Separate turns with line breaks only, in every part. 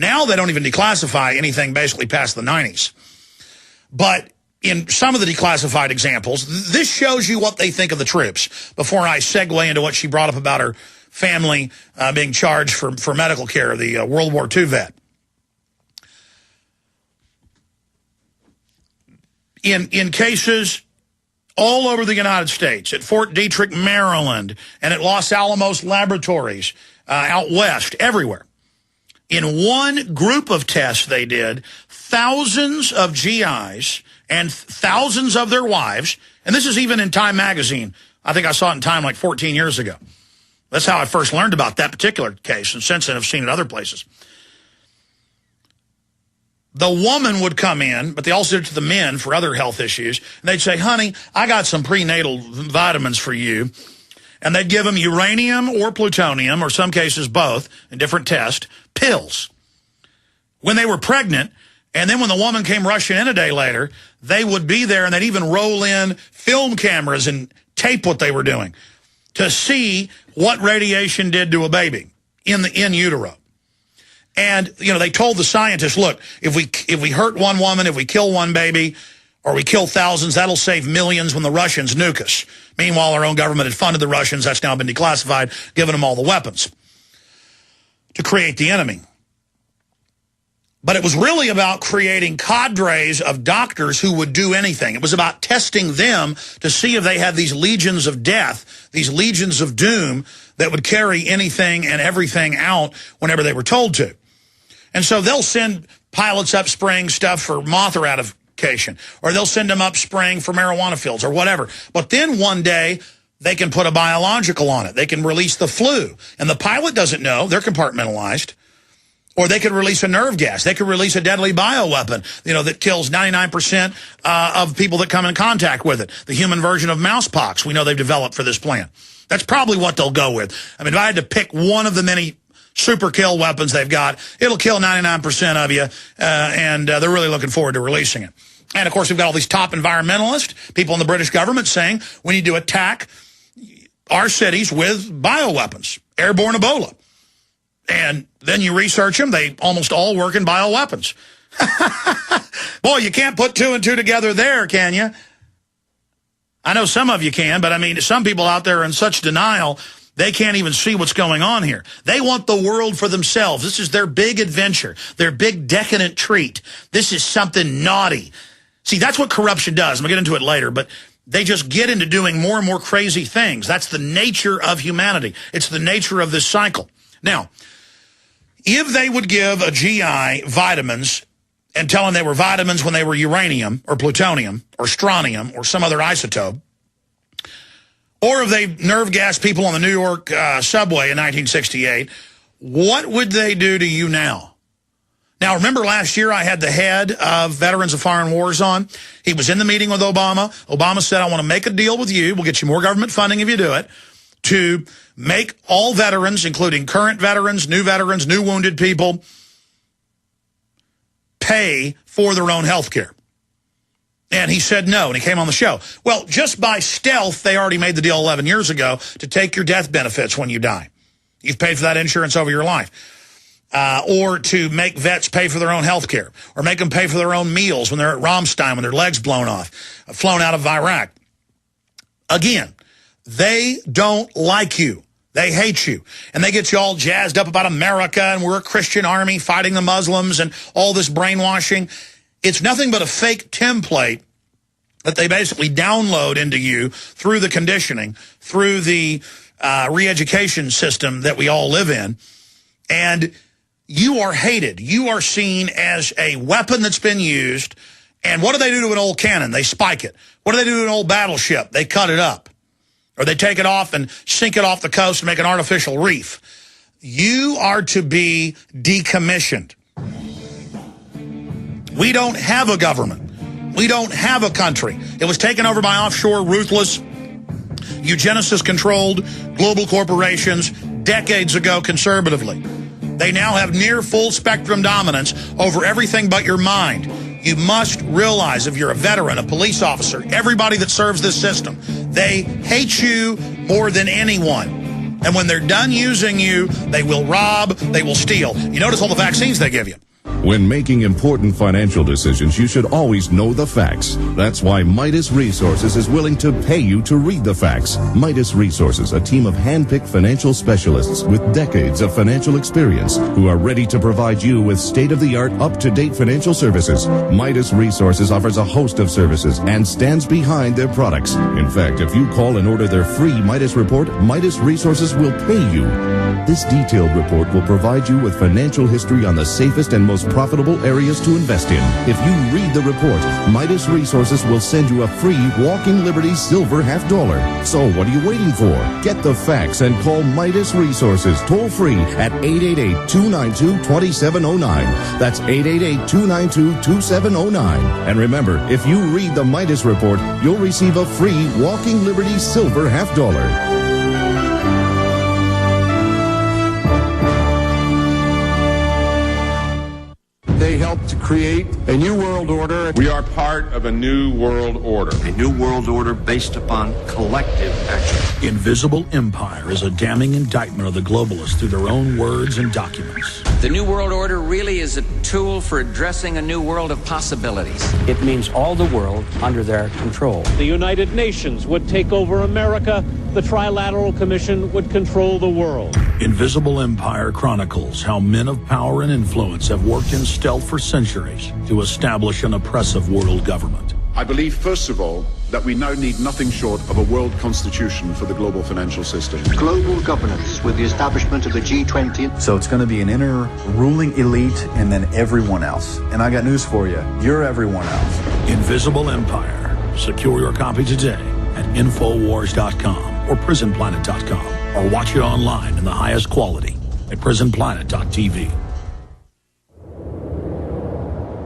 Now they don't even declassify anything basically past the 90s. But in some of the declassified examples, this shows you what they think of the troops. Before I segue into what she brought up about her family being charged for medical care, the World War II vet. In cases all over the United States, at Fort Detrick, Maryland, and at Los Alamos Laboratories, out west, everywhere. In one group of tests they did, thousands of GIs and thousands of their wives, and this is even in Time magazine. I think I saw it in Time like 14 years ago. That's how I first learned about that particular case, and since then I've seen it other places. The woman would come in, but they also did it to the men for other health issues, and they'd say, honey, I got some prenatal vitamins for you. And they'd give them uranium or plutonium, or some cases both, in different tests, pills. When they were pregnant, and then when the woman came rushing in a day later, they would be there, and they'd even roll in film cameras and tape what they were doing to see what radiation did to a baby in utero. And, you know, they told the scientists, look, if we hurt one woman, if we kill one baby, or we kill thousands, that'll save millions when the Russians nuke us. Meanwhile, our own government had funded the Russians. That's now been declassified, giving them all the weapons to create the enemy. But it was really about creating cadres of doctors who would do anything. It was about testing them to see if they had these legions of death, these legions of doom that would carry anything and everything out whenever they were told to. And so they'll send pilots up spraying stuff for moth eradication, or they'll send them up spraying for marijuana fields or whatever. But then one day they can put a biological on it. They can release the flu, and the pilot doesn't know. They're compartmentalized. Or they could release a nerve gas. They could release a deadly bioweapon, you know, that kills 99% of people that come in contact with it. The human version of mousepox we know they've developed for this plan. That's probably what they'll go with. I mean, if I had to pick one of the many super kill weapons they've got, it'll kill 99% of you, and they're really looking forward to releasing it. And, of course, we've got all these top environmentalists, people in the British government saying we need to attack our cities with bioweapons, airborne Ebola. And then you research them, they almost all work in bioweapons. Boy, you can't put two and two together there, can you? I know some of you can, but I mean, some people out there are in such denial, they can't even see what's going on here. They want the world for themselves. This is their big adventure, their big decadent treat. This is something naughty. See, that's what corruption does. I'm going to get into it later, but they just get into doing more and more crazy things. That's the nature of humanity. It's the nature of this cycle. Now, if they would give a GI vitamins and tell them they were vitamins when they were uranium or plutonium or strontium or some other isotope, or if they nerve gas people on the New York subway in 1968, what would they do to you now? Now, remember last year I had the head of Veterans of Foreign Wars on? He was in the meeting with Obama. Obama said, I want to make a deal with you. We'll get you more government funding if you do it, to make all veterans, including current veterans, new wounded people, pay for their own health care. And he said no, and he came on the show. Well, just by stealth, they already made the deal 11 years ago to take your death benefits when you die. You've paid for that insurance over your life. Or to make vets pay for their own health care, or make them pay for their own meals when they're at Ramstein, when their legs blown off, flown out of Iraq. Again, they don't like you. They hate you. And they get you all jazzed up about America and we're a Christian army fighting the Muslims and all this brainwashing. It's nothing but a fake template that they basically download into you through the conditioning, through the re-education system that we all live in. And you are hated. You are seen as a weapon that's been used. And what do they do to an old cannon? They spike it. What do they do to an old battleship? They cut it up. Or they take it off and sink it off the coast and make an artificial reef. You are to be decommissioned. We don't have a government. We don't have a country. It was taken over by offshore, ruthless, eugenicist-controlled global corporations decades ago conservatively. They now have near full-spectrum dominance over everything but your mind. You must realize, if you're a veteran, a police officer, everybody that serves this system, they hate you more than anyone. And when they're done using you, they will rob, they will steal. You notice all the vaccines they give you.
When making important financial decisions, you should always know the facts. That's why Midas Resources is willing to pay you to read the facts. Midas Resources, a team of hand-picked financial specialists with decades of financial experience who are ready to provide you with state-of-the-art, up-to-date financial services. Midas Resources offers a host of services and stands behind their products. In fact, if you call and order their free Midas report, Midas Resources will pay you. This detailed report will provide you with financial history on the safest and most profitable areas to invest in. If you read the report, Midas Resources will send you a free Walking Liberty silver $50. So what are you waiting for? Get the facts and call Midas Resources toll free at 888-292-2709. That's 888-292-2709. And remember, if you read the Midas report, you'll receive a free Walking Liberty silver $50.
They helped to create a new world order.
We are part of a new world order.
A new world order based upon collective action.
Invisible Empire is a damning indictment of the globalists through their own words and documents.
The New World Order really is a tool for addressing a new world of possibilities.
It means all the world under their control.
The United Nations would take over America. The Trilateral Commission would control the world.
Invisible Empire chronicles how men of power and influence have worked in stealth for centuries to establish an oppressive world government.
I believe, first of all, that we now need nothing short of a world constitution for the global financial system.
Global governance with the establishment of the G20.
So it's going to be an inner ruling elite and then everyone else. And I got news for you. You're everyone else.
Invisible Empire. Secure your copy today at Infowars.com or PrisonPlanet.com, or watch it online in the highest quality at PrisonPlanet.tv.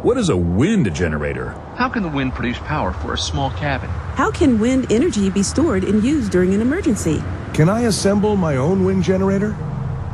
What is a wind generator?
How can the wind produce power for a small cabin?
How can wind energy be stored and used during an emergency?
Can I assemble my own wind generator?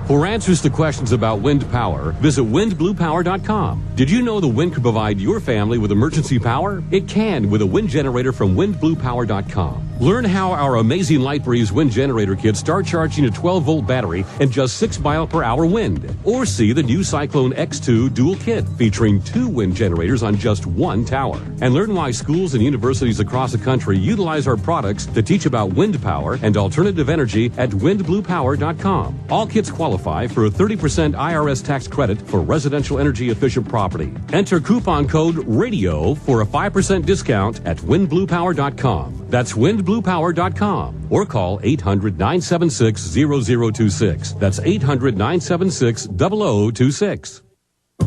For answers to questions about wind power, visit windbluepower.com. Did you know the wind could provide your family with emergency power? It can with a wind generator from windbluepower.com. Learn how our amazing LightBreeze wind generator kits start charging a 12-volt battery and just 6 mile per hour wind. Or see the new Cyclone X2 dual kit featuring 2 wind generators on just 1 tower. And learn why schools and universities across the country utilize our products to teach about wind power and alternative energy at windbluepower.com. All kits qualify for a 30% IRS tax credit for residential energy efficient property. Enter coupon code RADIO for a 5% discount at windbluepower.com. That's windbluepower.com, or call 800-976-0026. That's 800-976-0026.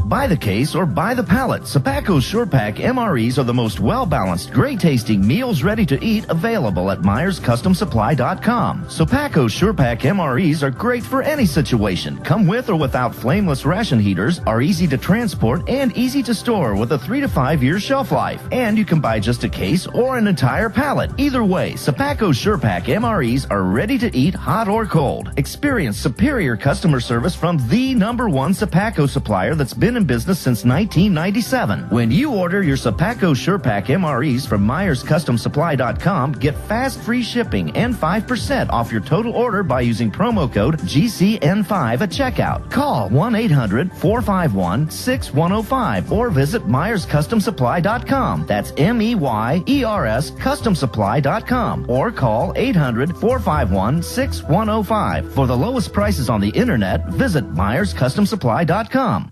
Buy the case or buy the pallet. Sapaco's SurePack MREs are the most well-balanced, great-tasting meals ready to eat available at MyersCustomSupply.com. Sapaco's SurePack MREs are great for any situation. Come with or without flameless ration heaters, are easy to transport, and easy to store with a 3 to 5 year shelf life. And you can buy just a case or an entire pallet. Either way, Sapaco's SurePack MREs are ready to eat hot or cold. Experience superior customer service from the #1 Sapaco supplier that's been in business since 1997. When you order your Sapaco SurePack MREs from MyersCustomSupply.com, get fast free shipping and 5% off your total order by using promo code GCN5 at checkout. Call 1-800-451-6105 or visit MyersCustomSupply.com. That's MEYERS CustomSupply.com, or call 800-451-6105. For the lowest prices on the internet, visit MyersCustomSupply.com.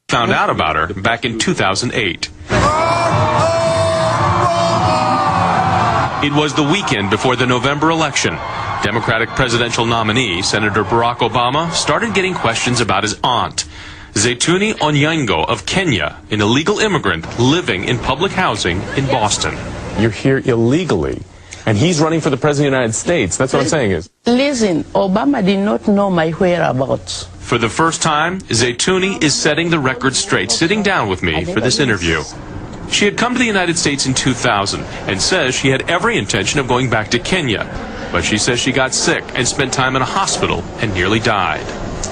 Found out about her back in 2008. It was the weekend before the November election. Democratic presidential nominee Senator Barack Obama started getting questions about his aunt, Zaytuni Onyango of Kenya, an illegal immigrant living in public housing in Boston.
You're here illegally, and he's running for the President of the United States. That's what I'm saying is.
Listen, Obama did not know my whereabouts.
For the first time, Zaytuni is setting the record straight, sitting down with me for this interview. She had come to the United States in 2000 and says she had every intention of going back to Kenya. But she says she got sick and spent time in a hospital and nearly died.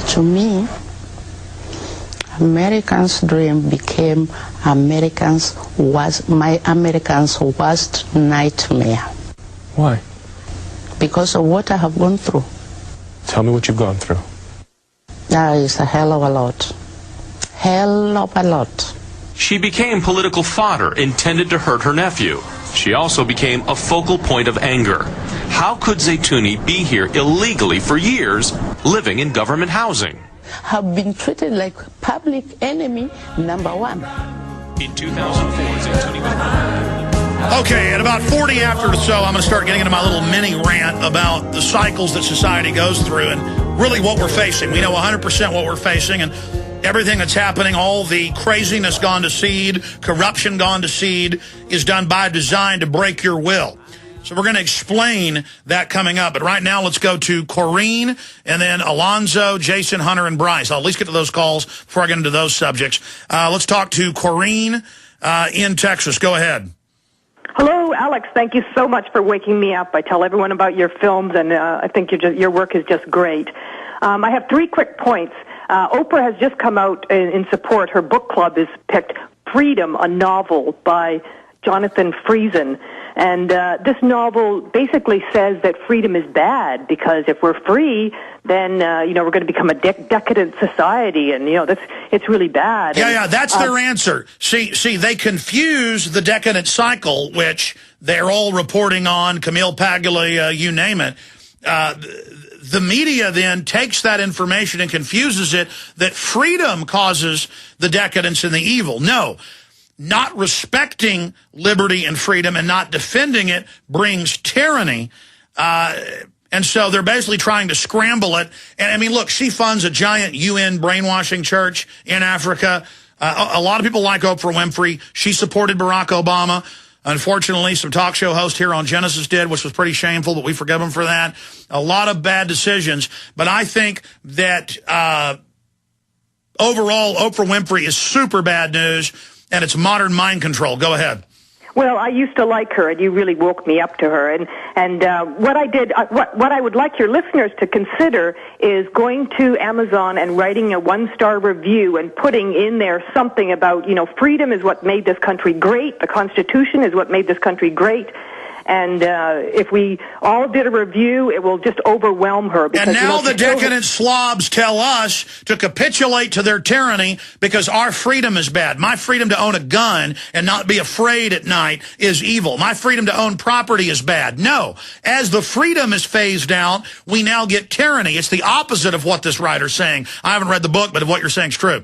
To me, Americans' dream became my Americans' worst nightmare.
Why?
Because of what I have gone through.
Tell me what you've gone through.
It's a hell of a lot. Hell of a lot.
She became political fodder intended to hurt her nephew. She also became a focal point of anger. How could Zaytouni be here illegally for years, living in government housing?
Have been treated like public enemy number one.
In 2004, Zaytouni was...
Okay, at about 40 after or so, I'm going to start getting into my little mini rant about the cycles that society goes through and really what we're facing. We know 100% what we're facing, and everything that's happening, all the craziness gone to seed, corruption gone to seed, is done by design to break your will. So we're going to explain that coming up. But right now, let's go to Corrine, and then Alonzo, Jason, Hunter, and Bryce. I'll at least get to those calls before I get into those subjects. Let's talk to Corrine in Texas. Go ahead.
Hello, Alex. Thank you so much for waking me up. I tell everyone about your films, and I think your work is just great. I have 3 quick points. Oprah has just come out in support. Her book club has picked Freedom, a novel by Jonathan Friesen. And this novel basically says that freedom is bad because if we're free, then, we're going to become a decadent society. And, it's really bad.
Yeah, that's their answer. See, they confuse the decadent cycle, which they're all reporting on, Camille Paglia, you name it. The media then takes that information and confuses it that freedom causes the decadence and the evil. No. Not respecting liberty and freedom and not defending it brings tyranny. And so they're basically trying to scramble it. And, I mean, look, she funds a giant UN brainwashing church in Africa. A lot of people like Oprah Winfrey. She supported Barack Obama. Unfortunately, some talk show host here on Genesis did, which was pretty shameful, but we forgive them for that. A lot of bad decisions. But I think that overall, Oprah Winfrey is super bad news. And it's modern mind control. Go ahead.
Well, I used to like her, and you really woke me up to her. And what I did, what I would like your listeners to consider is going to Amazon and writing a 1-star review and putting in there something about, freedom is what made this country great. The Constitution is what made this country great. And if we all did a review, it will just overwhelm her. Because,
and now the decadent slobs tell us to capitulate to their tyranny because our freedom is bad. My freedom to own a gun and not be afraid at night is evil. My freedom to own property is bad. No. As the freedom is phased out, we now get tyranny. It's the opposite of what this writer's saying. I haven't read the book, but what you're saying is true.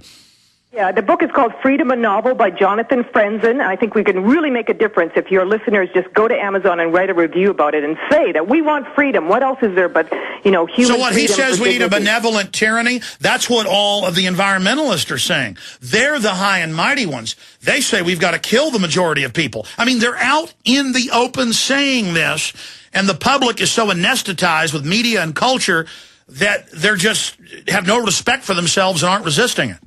Yeah, the book is called Freedom, a Novel by Jonathan Friesen. I think we can really make a difference if your listeners just go to Amazon and write a review about it and say that we want freedom. What else is there but, human freedom?
So what he says, we need a benevolent tyranny, that's what all of the environmentalists are saying. They're the high and mighty ones. They say we've got to kill the majority of people. I mean, they're out in the open saying this, and the public is so anesthetized with media and culture that they're just have no respect for themselves and aren't resisting it.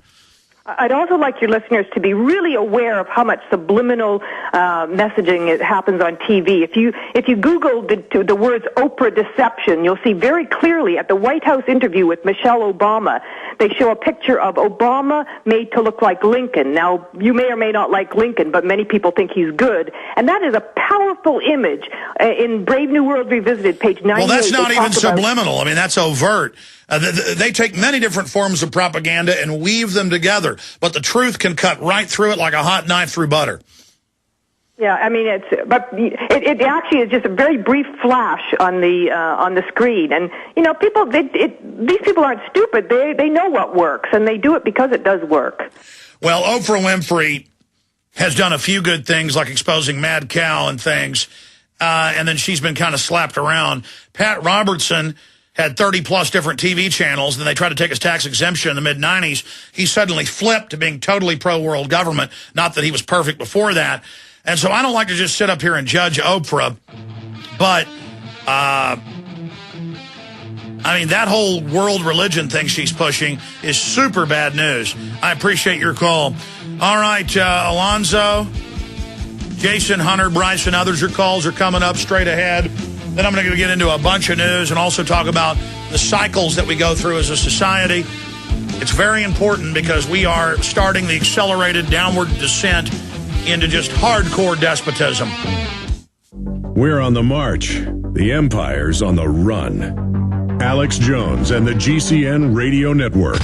I'd also like your listeners to be really aware of how much subliminal messaging it happens on TV. If you Google the words Oprah deception, you'll see very clearly at the White House interview with Michelle Obama, they show a picture of Obama made to look like Lincoln. Now, you may or may not like Lincoln, but many people think he's good. And that is a powerful image. In Brave New World Revisited, page 98.
Well, that's not even subliminal. I mean, that's overt. They take many different forms of propaganda and weave them together, but the truth can cut right through it like a hot knife through butter.
Yeah, I mean, it actually is just a very brief flash on the screen, and these people aren't stupid. They know what works, and they do it because it does work.
Well, Oprah Winfrey has done a few good things, like exposing Mad Cow and things, and then she's been kind of slapped around. Pat Robertson had 30-plus different TV channels, and they tried to take his tax exemption in the mid-'90s. He suddenly flipped to being totally pro-world government, not that he was perfect before that. And so I don't like to just sit up here and judge Oprah, but, I mean, that whole world religion thing she's pushing is super bad news. I appreciate your call. All right, Alonzo, Jason, Hunter, Bryce, and others, your calls are coming up straight ahead. Then I'm going to get into a bunch of news and also talk about the cycles that we go through as a society. It's very important because we are starting the accelerated downward descent into just hardcore despotism.
We're on the march. The empire's on the run.
Alex Jones and the GCN Radio Network.